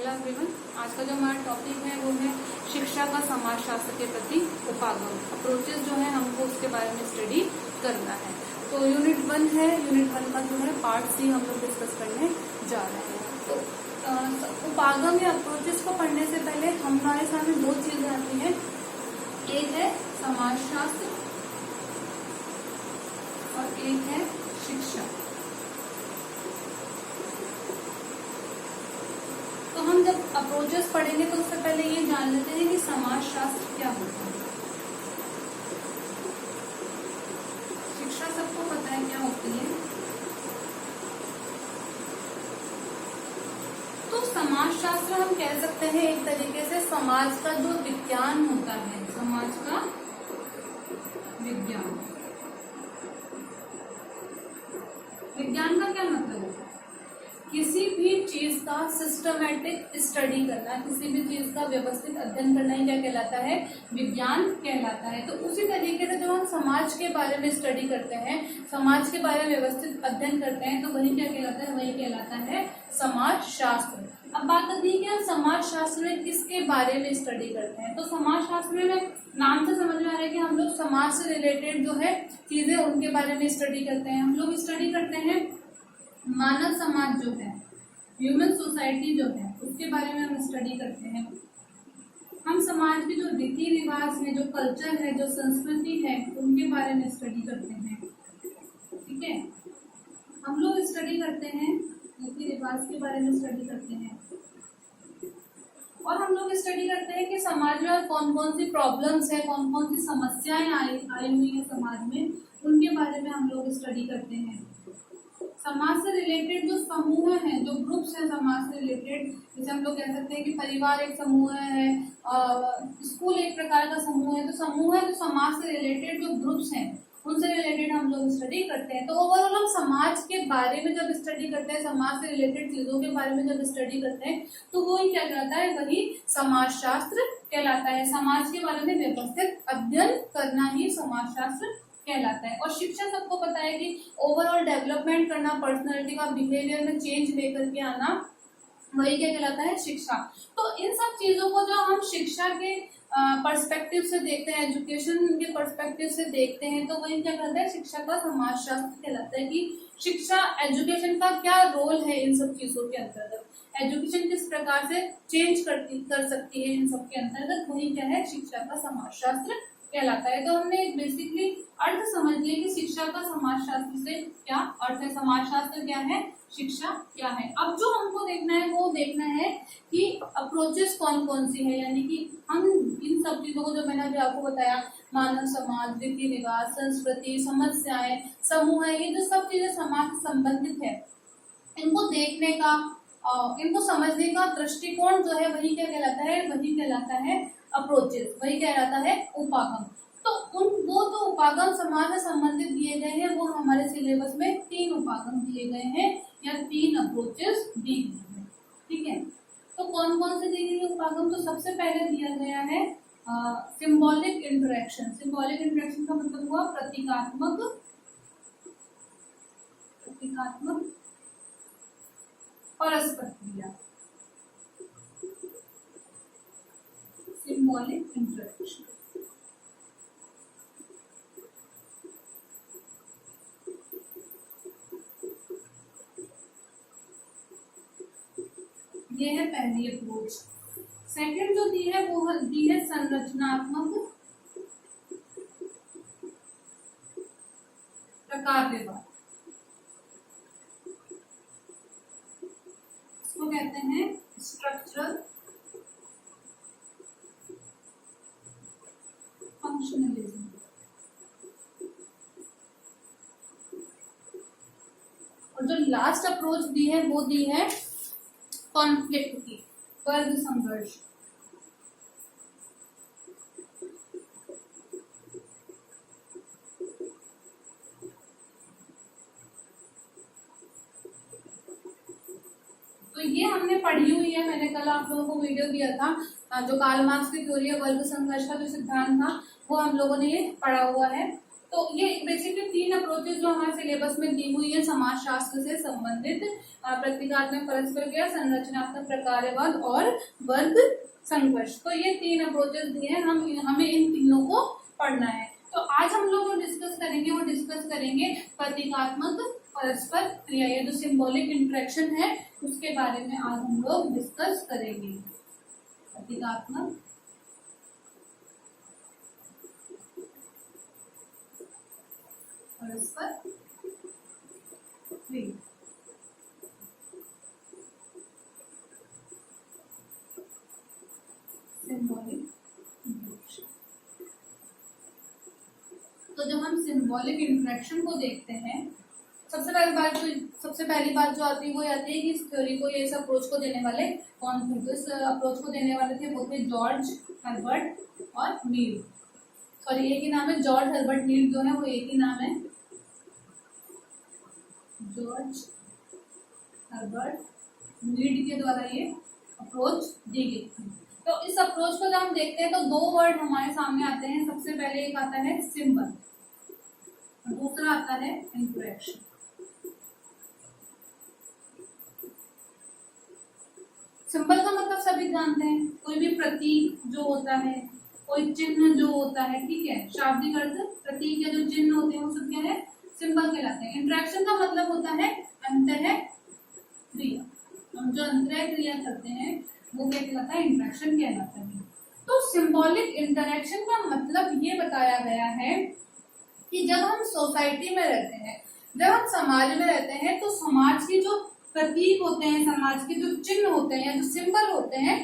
Hello everyone, आज का जो हमारा टॉपिक है वो है शिक्षा का समाजशास्त्र के प्रति उपागम अप्रोचेस जो है हमको उसके बारे में स्टडी करना है। तो यूनिट 1 है, यूनिट 1 का जो है पार्ट सी हम लोग डिस्कस करने जा रहे हैं। तो उपागम या अप्रोचेस को पढ़ने से पहले हमारे सामने दो चीजें आती हैं, एक है समाजशास्त्र और एक है शिक्षा। तो हम जब अप्रोचेस पढ़ेंगे तो उससे पहले ये जान लेते हैं कि समाजशास्त्र क्या होता है। शिक्षा सबको पता है क्या होती है। तो समाजशास्त्र हम कह सकते हैं एक तरीके से समाज का जो विज्ञान होता है, समाज का विज्ञान। विज्ञान का क्या मतलब है? किसी भी चीज का सिस्टमेटिक स्टडी करना, किसी भी चीज का व्यवस्थित अध्ययन करना ही क्या कहलाता है? विज्ञान कहलाता है। तो उसी तरीके से जब हम समाज के बारे में स्टडी करते हैं, समाज के बारे में व्यवस्थित अध्ययन करते हैं, तो वही क्या कहलाता है? वही कहलाता है समाजशास्त्र। अब बात आती है कि हम समाजशास्त्र में किसके बारे में स्टडी करते हैं। तो समाजशास्त्र में नाम से समझ में आ रहा है कि हम लोग समाज से रिलेटेड जो है चीजें उनके बारे में स्टडी करते हैं। हम लोग स्टडी करते हैं मानव समाज जो है, ह्यूमन सोसाइटी जो है, उसके बारे में हम स्टडी करते हैं। हम समाज के जो रीति रिवाज है, जो कल्चर है, जो संस्कृति है, उनके बारे में स्टडी करते हैं। ठीक है, हम लोग स्टडी करते हैं रीति रिवाज के बारे में स्टडी करते हैं, और हम लोग स्टडी करते हैं कि समाज में कौन कौन सी प्रॉब्लम्स है, कौन कौन सी समस्याएं आई हुई है समाज में, उनके बारे में हम लोग स्टडी करते हैं। समाज से रिलेटेड जो समूह हैं, जो ग्रुप्स हैं समाज से रिलेटेड, जैसे हम लोग कह सकते हैं कि परिवार एक समूह है, स्कूल एक प्रकार का समूह है। तो समूह है जो समाज से रिलेटेड जो ग्रुप्स हैं उनसे रिलेटेड हम लोग स्टडी करते हैं। तो ओवरऑल हम समाज के बारे में जब स्टडी करते हैं, समाज से रिलेटेड चीजों के बारे में जब स्टडी करते हैं, तो वो ही क्या कहलाता है? वही समाजशास्त्र कहलाता है। समाज के बारे में व्यवस्थित अध्ययन करना ही समाजशास्त्र कहलाता है। और शिक्षा सबको पता है कि ओवरऑल डेवलपमेंट करना, पर्सनालिटी का बिहेवियर में चेंज लेकर के आना, वही क्या कहलाता है? शिक्षा। तो इन सब चीजों को जो हम शिक्षा के पर्सपेक्टिव से देखते हैं, एजुकेशन के पर्सपेक्टिव से देखते हैं, तो वही क्या कहलाता है? शिक्षा का समाजशास्त्र कहलाता है। कि शिक्षा, एजुकेशन का क्या रोल है इन सब चीजों के अंतर्गत, एजुकेशन किस प्रकार से चेंज कर सकती है इन सब के अंतर्गत, वही क्या है? शिक्षा का समाजशास्त्र कहलाता है। तो हमने एक बेसिकली अर्थ समझ लिया कि शिक्षा का समाजशास्त्र से क्या अर्थ है, समाजशास्त्र क्या है, शिक्षा क्या है। अब जो हमको देखना है वो देखना है कि अप्रोचेस कौन कौन सी है, यानी कि हम इन सब चीजों को, जो मैंने अभी आपको बताया, मानव समाज, रीति रिवाज, संस्कृति, समस्याएं, समूह है, ये जो सब चीजें समाज से संबंधित है, इनको देखने का, इनको समझने का दृष्टिकोण जो है वही क्या कहलाता है? वही कहलाता है अप्रोचेस, वही कहलाता है उपागम। तो वो तो उपागम समाज से संबंधित दिए गए हैं, वो हमारे सिलेबस में 3 उपागम दिए गए हैं या 3 अप्रोचेस दी गई है। ठीक है, तो कौन कौन से दिए गए उपागम? तो सबसे पहले दिया गया है सिंबॉलिक इंटरेक्शन। सिंबॉलिक इंटरेक्शन का मतलब हुआ प्रतीकात्मक परस्पर क्रिया, सिंबॉलिक इंटरेक्शन। ये है पहली अप्रोच। सेकंड जो दी है वो दी है संरचनात्मक प्रकारवाद। इसको कहते हैं स्ट्रक्चरल फंक्शनलिज्म। और जो लास्ट अप्रोच दी है वो दी है कॉन्फ्लिक्ट की, वर्ग संघर्ष। तो ये हमने पढ़ी हुई है, मैंने कल आप लोगों को वीडियो दिया था, जो कार्ल मार्क्स की थ्योरी है वर्ग संघर्ष का जो सिद्धांत था, वो हम लोगों ने ये पढ़ा हुआ है। तो ये बेसिकली 3 अप्रोचेज जो हमारे सिलेबस में दी हुई है समाज शास्त्र से संबंधित, प्रतीकात्मक परस्पर क्रिया, संरचनात्मक प्रकारवाद और वर्ग संघर्ष। तो ये 3 अप्रोचेज दिए हैं, हमें इन तीनों को पढ़ना है। तो आज हम लोग जो डिस्कस करेंगे प्रतीकात्मक परस्पर क्रिया, ये जो सिंबॉलिक इंटरेक्शन है उसके बारे में आज हम लोग डिस्कस करेंगे। प्रतीकात्मक परस्पर क्रिया। Symbolic interaction. तो जब हम सिंबॉलिक इंटरेक्शन को देखते हैं, सबसे पहली बात जो आती है वो आती है कि इस थ्योरी को, इस अप्रोच को देने वाले कौन थे। तो इस अप्रोच को देने वाले थे वो थे जॉर्ज हर्बर्ट और मीड। सॉरी, एक ही नाम है, जॉर्ज हर्बर्ट मीड जो है वो एक ही नाम है, जॉर्ज हर्बर्ट मीड के द्वारा ये अप्रोच दी गई थी। तो इस अप्रोच को जब हम देखते हैं तो 2 वर्ड हमारे सामने आते हैं। सबसे पहले एक आता है सिंबल, दूसरा आता है इंटरेक्शन। सिंबल का मतलब सभी जानते हैं, कोई भी प्रतीक जो होता है, कोई चिन्ह जो होता है, ठीक है, शाब्दिक अर्थ प्रतीक या जो चिन्ह होते हैं वो सब क्या है, सिंबल कहलाते हैं। इंटरेक्शन का मतलब होता है अंतः क्रिया, हम जो अंतः क्रिया करते हैं वो क्या कहलाता है, इंटरेक्शन कहलाता है। तो सिंबॉलिक इंटरेक्शन का मतलब ये बताया गया है कि जब हम सोसाइटी में रहते हैं, जब हम समाज में रहते हैं, तो समाज के जो प्रतीक होते हैं, समाज के जो चिन्ह होते हैं, जो सिंबल होते हैं,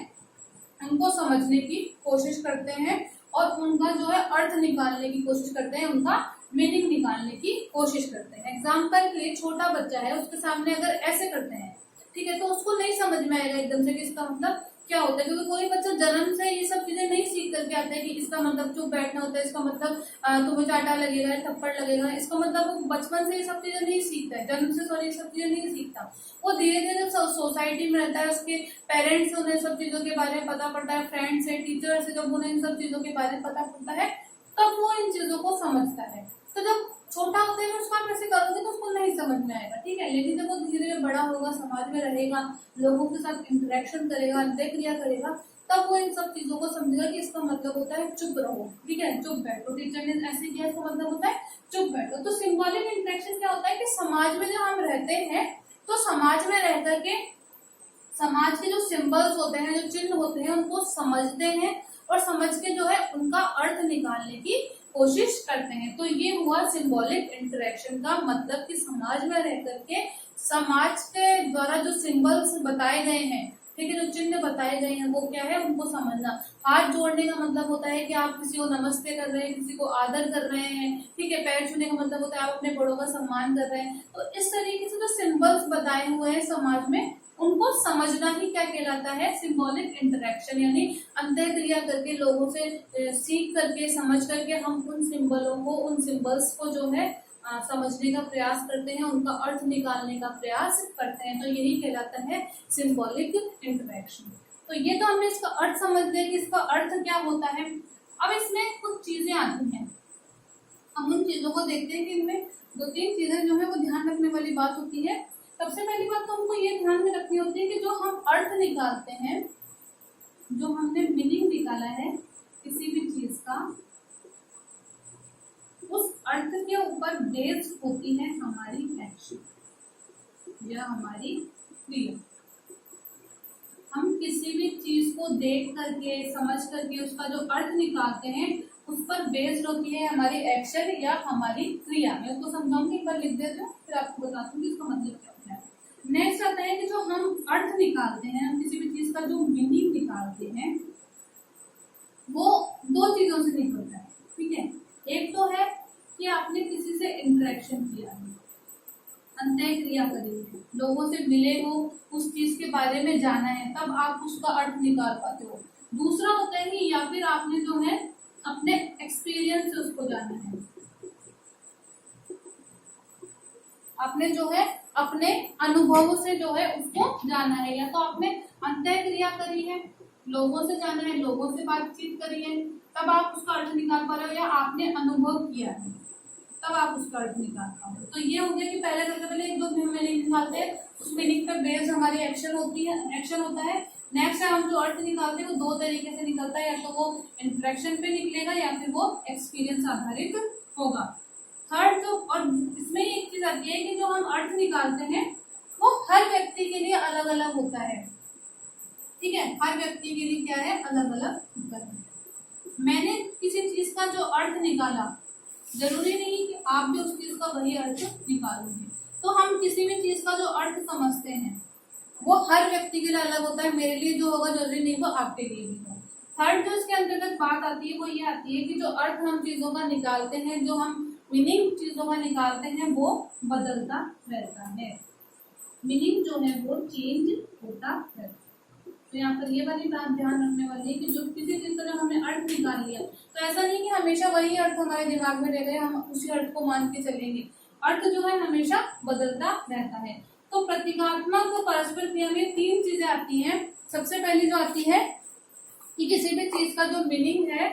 उनको समझने की कोशिश करते हैं और उनका जो है अर्थ निकालने की कोशिश करते हैं, उनका मीनिंग निकालने की कोशिश करते हैं। एग्जाम्पल के लिए, छोटा बच्चा है, उसके सामने अगर ऐसे करते हैं, ठीक है, तो उसको नहीं समझ में आएगा एकदम से कि इसका मतलब क्या होता है, क्योंकि कोई बच्चा जन्म से ये सब चीजें नहीं सीख करके आता है कि इसका मतलब चुप बैठना होता है, इसका मतलब तुम्हें चाटा लगेगा, थप्पड़ लगेगा, इसका मतलब वो बचपन से ये सब चीजें नहीं सीखता है, जन्म से सॉरी ये सब चीजें नहीं सीखता। वो धीरे धीरे सोसाइटी में रहता है, उसके पेरेंट्स से उन्हें सब चीजों के बारे में पता पड़ता है, फ्रेंड्स से, टीचर से जब उन्हें इन सब चीजों के बारे में पता पड़ता है तब वो इन चीजों को समझता है। तो जब छोटा होता है उसको आप ऐसे करोगे तो उसको नहीं समझ में आएगा, ठीक है, लेकिन जब वो धीरे धीरे बड़ा होगा, समाज में रहेगा, लोगों के साथ इंटरेक्शन करेगा, अंतः क्रिया करेगा, तब वो इन सब चीजों को समझेगा कि इसका मतलब होता है चुप रहो, ठीक है, चुप बैठो, टीचर ने ऐसे किया, इसका मतलब होता है चुप बैठो। तो सिंबॉलिक इंटरेक्शन क्या होता है कि समाज में जब हम रहते हैं तो समाज में रह करके समाज के जो सिंबल्स होते हैं, जो चिन्ह होते हैं, उनको समझते हैं और समझ के जो है उनका अर्थ निकालने की कोशिश करते हैं। तो ये हुआ सिंबॉलिक इंटरेक्शन का मतलब कि समाज में रह करके समाज के द्वारा जो सिंबल्स बताए गए हैं, ठीक है, जो चिन्ह बताए गए हैं वो क्या है, उनको समझना। हाथ जोड़ने का मतलब होता है कि आप किसी को नमस्ते कर रहे हैं, किसी को आदर कर रहे हैं, ठीक है, पैर छूने का मतलब होता है आप अपने बड़ों का सम्मान कर रहे हैं। तो इस तरीके से जो सिंबल्स बताए हुए हैं समाज में, उनको समझना ही क्या कहलाता है, सिंबॉलिक इंटरेक्शन, यानी अंतः क्रिया करके लोगों से सीख करके, समझ करके हम उन सिंबलों को, उन सिंबल्स को जो है समझने का प्रयास करते हैं, उनका अर्थ निकालने का प्रयास करते हैं। तो यही कहलाता है सिंबॉलिक इंटरेक्शन। तो ये तो हमने इसका अर्थ समझ लिया कि इसका अर्थ क्या होता है। अब इसमें कुछ चीजें आती हैं, हम उन चीजों को देखते हैं कि इनमें 2-3 चीजें जो है वो ध्यान रखने वाली बात होती है। सबसे पहली बात तो हमको ये ध्यान में रखनी होती है कि जो हम अर्थ निकालते हैं, जो हमने मीनिंग निकाला है किसी भी चीज का, उस अर्थ के ऊपर बेस्ड होती है हमारी एक्शन या हमारी क्रिया। हम किसी भी चीज को देख करके, समझ करके उसका जो अर्थ निकालते हैं, उस पर बेस्ड होती है हमारी एक्शन या हमारी क्रिया। मैं उसको समझाऊंगी, एक बार लिख देते हो, फिर आपको बताती हूँ इसका मतलब क्या होता है। नेक्स्ट आता है कि जो हम अर्थ निकालते हैं, हम किसी भी चीज का जो मीनिंग निकालते हैं, वो 2 चीजों से निकलता है, ठीक है। एक तो है कि आपने किसी से इंटरेक्शन किया है, अंतः क्रिया करी है, लोगों से मिले हो, उस चीज के बारे में जाना है, तब आप उसका अर्थ निकाल पाते हो। दूसरा होता है कि या फिर आपने जो है अपने एक्सपीरियंस से उसको जाना है, आपने जो है अपने अनुभव से जो है उसको जाना है। या तो आपने अंतः क्रिया करी है, लोगों से जाना है, लोगों से बातचीत करी है, तब आप उसका अर्थ निकाल पा रहे हो, या आपने अनुभव किया है, तब आप उसका अर्थ निकाल पाओगे। तो ये हो गया कि पहले सबसे पहले एक दो मीनिंग निकालते हैं, उस मीनिंग पे बेस्ड हमारी एक्शन होता है। नेक्स्ट हम जो अर्थ निकालते हैं वो दो तरीके से निकलता है, या तो वो इंटरेक्शन पे निकलेगा या फिर वो एक्सपीरियंस आधारित होगा। थर्ड जो, और इसमें एक चीज आती है कि जो हम अर्थ निकालते हैं वो हर व्यक्ति के लिए अलग अलग होता है। ठीक है, हर व्यक्ति के लिए क्या है, अलग अलग होता है। मैंने किसी चीज का जो अर्थ निकाला, जरूरी नहीं कि आप भी उस चीज का वही अर्थ निकालोगे। तो हम किसी भी चीज का जो अर्थ समझते हैं वो हर व्यक्ति के लिए अलग होता है। मेरे लिए जो होगा जरूरी नहीं वो आपके लिए भी होगा। थर्ड जो इसके अंतर्गत बात आती है वो ये आती है कि जो अर्थ हम चीजों का निकालते हैं, जो हम मीनिंग चीजों का निकालते हैं, वो बदलता रहता है। मीनिंग जो है वो चेंज होता है। तो यहाँ पर ये वाली बात ध्यान रखने वाली है कि जो किसी चीज का जब हमने अर्थ निकाल लिया तो ऐसा नहीं कि हमेशा वही अर्थ हमारे दिमाग में रह गए, हम उसी अर्थ को मान के चलेंगे। अर्थ जो है हमेशा बदलता रहता है। तो प्रतीकात्मक और परस्पर क्रिया में तीन चीजें आती हैं। सबसे पहली जो आती है कि किसी भी चीज का जो मीनिंग है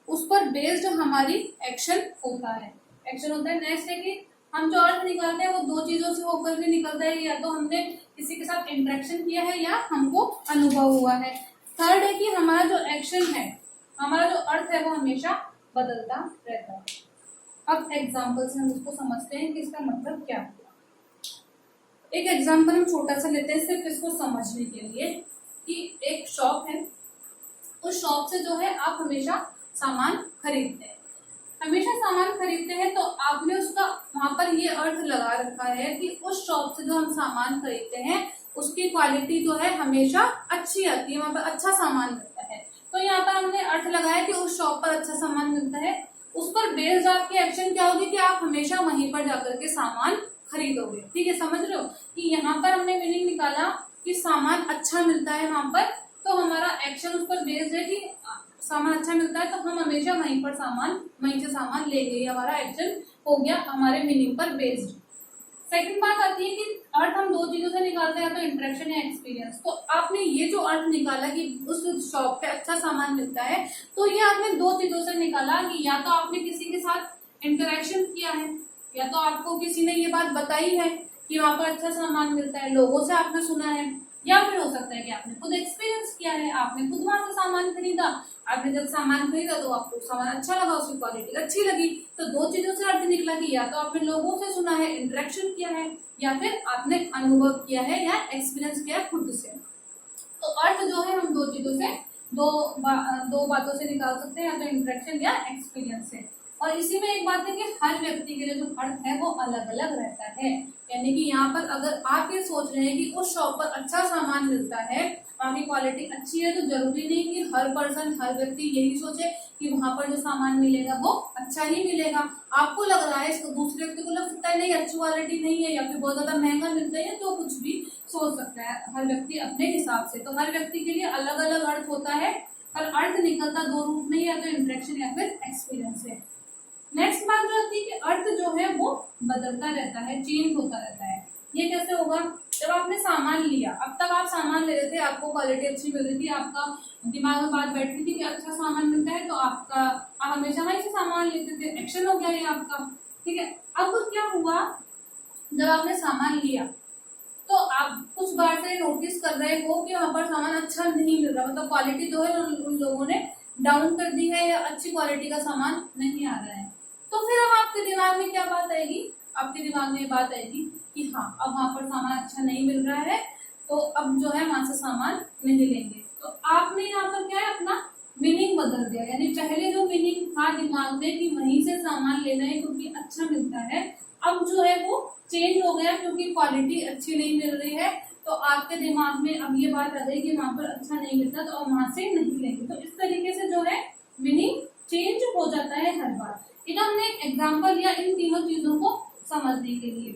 उस पर बेस्ड हमारी एक्शन होता है। नेक्स्ट है कि हम जो अर्थ निकालते हैं वो दो चीजों से होकर के निकलता है, या तो हमने किसी के साथ इंटरेक्शन किया है या हमको अनुभव हुआ है। थर्ड है कि हमारा जो एक्शन है, हमारा जो अर्थ है वो हमेशा बदलता रहता है। अब एग्जाम्पल से हम उसको समझते हैं कि इसका मतलब क्या हुआ। एक एग्जाम्पल हम छोटा सा लेते हैं सिर्फ इसको समझने के लिए, कि एक शॉप है, उस शॉप से जो है आप हमेशा सामान खरीदते हैं। तो आपने उसका वहां पर ये अर्थ लगा रखा है कि उस शॉप से जो हम सामान खरीदते हैं उसकी क्वालिटी जो है हमेशा अच्छी आती है, वहां पर अच्छा सामान मिलता है। तो यहाँ पर हमने अर्थ लगाया कि उस शॉप पर अच्छा सामान मिलता है। उस पर बेस्ड आपकी एक्शन क्या होगी कि आप हमेशा वहीं पर जाकर के सामान खरीदोगे। ठीक है, समझ रहे हो कि यहाँ पर हमने मीनिंग निकाला कि सामान अच्छा मिलता है वहां पर, तो हमारा एक्शन उस पर बेस्ड है कि सामान अच्छा मिलता है तो हम हमेशा वहीं से सामान लेंगे। हमारा एक्शन हो गया हमारे मीनिंग पर बेस्ड। सेकंड बात आती है कि अर्थ हम दो चीजों से निकालते हैं, तो इंटरेक्शन या एक्सपीरियंस। तो आपने ये जो अर्थ निकाला कि उस शॉप पे अच्छा सामान मिलता है, तो ये आपने दो चीजों से निकाला कि या तो आपने किसी के साथ इंटरेक्शन किया है, या तो आपको किसी ने ये बात बताई है कि वहां पर अच्छा सामान मिलता है, लोगों से आपने सुना है, या फिर हो सकता है कि आपने खुद एक्सपीरियंस किया है, आपने खुद वहां से सामान खरीदा। आपने जब सामान खरीदा तो आपको सामान अच्छा लगा, उसकी क्वालिटी अच्छी लगी। तो दो चीजों से अर्थ निकला कि या तो आपने लोगों से सुना है, इंटरेक्शन किया है, या फिर आपने अनुभव किया है या एक्सपीरियंस किया है खुद से। तो अर्थ जो है हम दो चीजों से दो बातों से निकाल सकते हैं, या तो इंटरेक्शन या एक्सपीरियंस से। और इसी में एक बात है कि हर व्यक्ति के लिए जो अर्थ है वो अलग अलग रहता है। यानी कि यहाँ पर अगर आप ये सोच रहे हैं कि उस शॉप पर अच्छा सामान मिलता है, वहाँ की क्वालिटी अच्छी है, तो जरूरी नहीं कि हर व्यक्ति यही सोचे कि वहां पर जो सामान मिलेगा वो अच्छा ही मिलेगा। आपको लग रहा है, इसको दूसरे व्यक्ति को लग सकता है नहीं अच्छी क्वालिटी नहीं है, या फिर बहुत ज्यादा महंगा मिलता है, तो कुछ भी सोच सकता है हर व्यक्ति अपने हिसाब से। तो हर व्यक्ति के लिए अलग अलग अर्थ होता है, और अर्थ निकलता दो रूप में, या तो इंटरेक्शन या फिर एक्सपीरियंस है। नेक्स्ट बात जो आती है कि अर्थ जो है वो बदलता रहता है, चेंज होता रहता है। ये कैसे होगा? जब आपने सामान लिया, अब तक आप सामान ले रहे थे, आपको क्वालिटी अच्छी मिल रही थी, आपका दिमाग में बात बैठ रही थी कि अच्छा सामान मिलता है, तो आप हमेशा वहीं से सामान लेते थे, एक्शन हो गया ये आपका। ठीक है, अब क्या हुआ, जब आपने सामान लिया तो आप कुछ बार से नोटिस कर रहे हो कि वहां पर सामान अच्छा नहीं मिल रहा, मतलब क्वालिटी जो है उन लोगों ने डाउन कर दी है, या अच्छी क्वालिटी का सामान नहीं आ रहा है। तो फिर अब आपके दिमाग में क्या बात आएगी? आपके दिमाग में ये बात आएगी कि हाँ, अब वहां पर सामान अच्छा नहीं मिल रहा है, तो अब जो है वहां से सामान नहीं लेंगे। तो आपने यहाँ पर क्या है, अपना मीनिंग बदल दिया। यानी पहले जो मीनिंग था दिमाग में कि वहीं से सामान लेना है क्योंकि अच्छा मिलता है, अब जो है वो चेंज हो गया क्योंकि क्वालिटी अच्छी नहीं मिल रही है। तो आपके दिमाग में अब ये बात आ गई कि वहां पर अच्छा नहीं मिलता, तो अब वहां से नहीं लेंगे। तो इस तरीके से जो है मीनिंग चेंज हो जाता है हर बार। इधर हमने एक एग्जाम्पल लिया इन तीनों चीजों को समझने के लिए।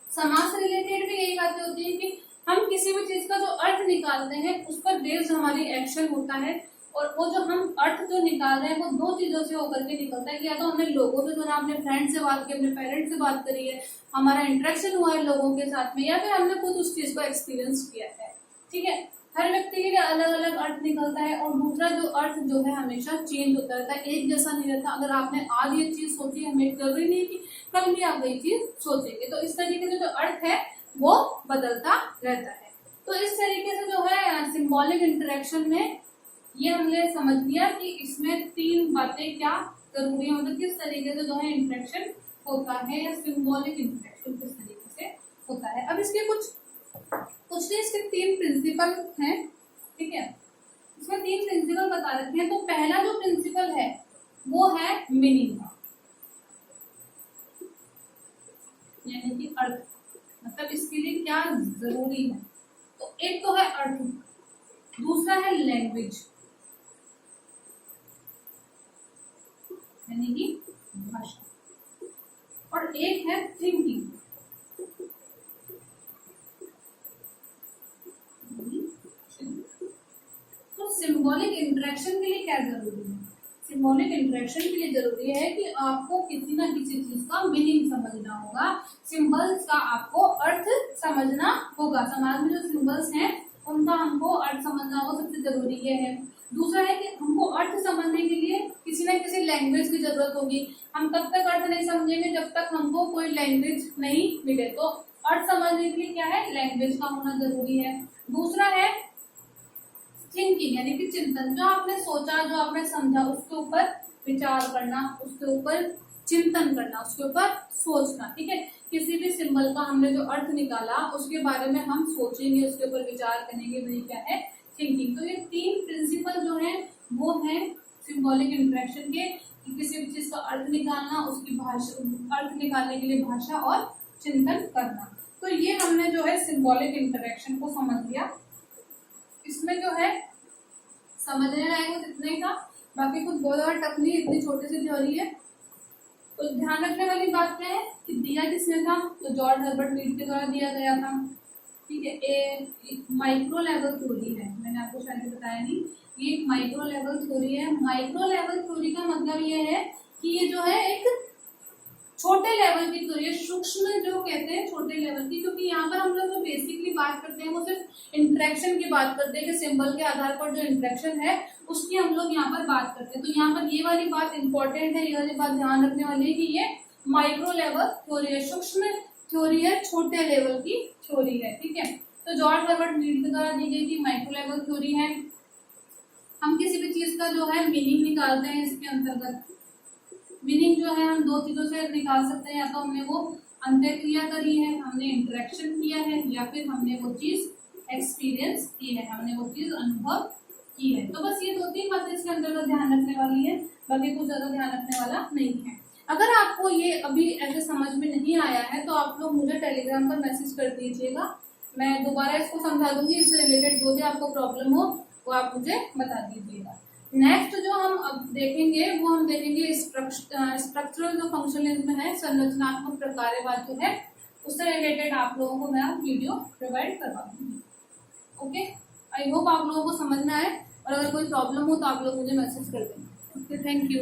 समाज से रिलेटेड भी यही बातें होती है कि हम किसी भी चीज का जो अर्थ निकालते हैं उस पर बेस्ड हमारी एक्शन होता है, और वो जो हम अर्थ जो निकाल रहे हैं वो दो चीजों से होकर के निकलता है कि या तो हमने लोगों से सुना, अपने फ्रेंड से बात की, अपने पेरेंट्स से बात करी है, हमारा इंटरेक्शन हुआ है लोगों के साथ में, या फिर हमने खुद उस चीज को एक्सपीरियंस किया है। ठीक है, हर व्यक्ति के लिए अलग अलग अर्थ निकलता है, और दूसरा जो अर्थ जो है हमेशा चेंज होता रहता है, एक जैसा नहीं रहता। अगर आपने आज ये चीज सोची, हमें जरूरी नहीं कि कल भी आप वही चीज सोचेंगे। तो इस तरीके से जो अर्थ है वो बदलता रहता है। तो इस तरीके से जो है सिंबॉलिक इंटरेक्शन में ये हमने समझ लिया कि इसमें 3 बातें क्या जरूरी है, मतलब किस तरीके से जो है इंटरेक्शन होता है, या सिंबॉलिक इंटरेक्शन किस तरीके से होता है। अब इसके कुछ नहीं, इसके 3 प्रिंसिपल हैं, ठीक है। इसमें 3 प्रिंसिपल बता रखे हैं। तो पहला जो प्रिंसिपल है वो है मीनिंग का, यानी कि अर्थ, मतलब इसके लिए क्या जरूरी है। तो एक तो है अर्थ, दूसरा है लैंग्वेज यानी कि भाषा, और एक है थिंकिंग। तो सिंबॉलिक इंटरेक्शन के लिए क्या जरूरी है? सिंबॉलिक इंटरेक्शन के लिए जरूरी है कि आपको किसी ना किसी चीज का मीनिंग समझना होगा, सिंबल्स का आपको अर्थ समझना होगा। समाज में जो सिंबल्स हैं उनका हमको अर्थ समझना होगा, सबसे जरूरी ये है। दूसरा है कि हमको अर्थ समझने के लिए किसी न किसी लैंग्वेज की जरूरत होगी। हम तब तक अर्थ नहीं समझेंगे जब तक हमको कोई लैंग्वेज नहीं मिले। तो अर्थ समझने के लिए क्या है, लैंग्वेज का होना जरूरी है। दूसरा है थिंकिंग यानी कि चिंतन, जो आपने सोचा, जो आपने समझा, उसके ऊपर विचार करना, उसके ऊपर चिंतन करना, उसके ऊपर सोचना, ठीक है। किसी भी सिंबल का हमने जो अर्थ निकाला उसके बारे में हम सोचेंगे, उसके ऊपर विचार करेंगे, वही क्या है, थिंकिंग। तो ये 3 प्रिंसिपल जो है वो है सिंबॉलिक इंटरेक्शन के, कि किसी भी चीज का अर्थ निकालना, उसकी भाषा, अर्थ निकालने के लिए भाषा और चिंतन करना। तो ये हमने जो है सिंबॉलिक इंटरेक्शन को समझ लिया। इसमें जो है समझने लायक कुछ इतना ही था, बाकी कुछ बहुत ज्यादा टफ नहीं, इतनी छोटी सी थ्योरी है। तो ध्यान रखने वाली बात क्या है कि दिया किसने था, तो जॉर्ज हर्बर्ट मीड के द्वारा दिया गया था, ठीक है। एक माइक्रो लेवल थ्योरी है, मैंने आपको शायद बताया नहीं, ये एक माइक्रो लेवल थ्योरी है। माइक्रो लेवल थ्योरी का मतलब ये है कि ये जो है एक छोटे लेवल की थ्योरी है, सूक्ष्म जो कहते हैं छोटे लेवल की, क्योंकि यहाँ पर हम लोग जो बेसिकली बात करते हैं वो सिर्फ इंटरेक्शन की बात करते हैं कि सिंबल के आधार पर जो इंटरेक्शन है उसकी हम लोग यहाँ पर बात करते हैं। तो यहाँ पर ये वाली बात इंपॉर्टेंट है, ये वाली बात ध्यान रखने वाली है कि ये माइक्रो लेवल थ्योरी है, सूक्ष्म थ्योरी है, छोटे लेवल की थ्योरी है, ठीक है। तो जॉर्ज हर्बर्ट मीड के द्वारा दी गई थी माइक्रो लेवल थ्योरी है। हम किसी भी चीज का जो है मीनिंग निकालते हैं, इसके अंतर्गत मीनिंग जो है हम 2 चीजों से निकाल सकते हैं, या तो हमने वो अंतःक्रिया करी है, हमने इंटरेक्शन किया है, या फिर हमने वो चीज एक्सपीरियंस की है, हमने वो चीज अनुभव की है। तो बस ये 2-3 बातें इसके अंतर्गत ध्यान रखने वाली है, बाकी कुछ ज्यादा ध्यान रखने वाला नहीं है। अगर आपको ये अभी ऐसे समझ में नहीं आया है तो आप लोग मुझे टेलीग्राम पर मैसेज कर दीजिएगा, मैं दोबारा इसको समझा दूंगी। इससे रिलेटेड जो भी आपको प्रॉब्लम हो वो आप मुझे बता दीजिएगा। नेक्स्ट जो हम अब देखेंगे वो हम देखेंगे स्ट्रक्चरल जो फंक्शनलिज्म है, संरचनात्मक प्रकारवाद जो है, उससे रिलेटेड आप लोगों को मैं वीडियो प्रोवाइड करवा दूंगी। ओके, आई होप आप लोगों को समझ में आए, और अगर कोई प्रॉब्लम हो तो आप लोग मुझे मैसेज कर देंगे। Okay, thank you.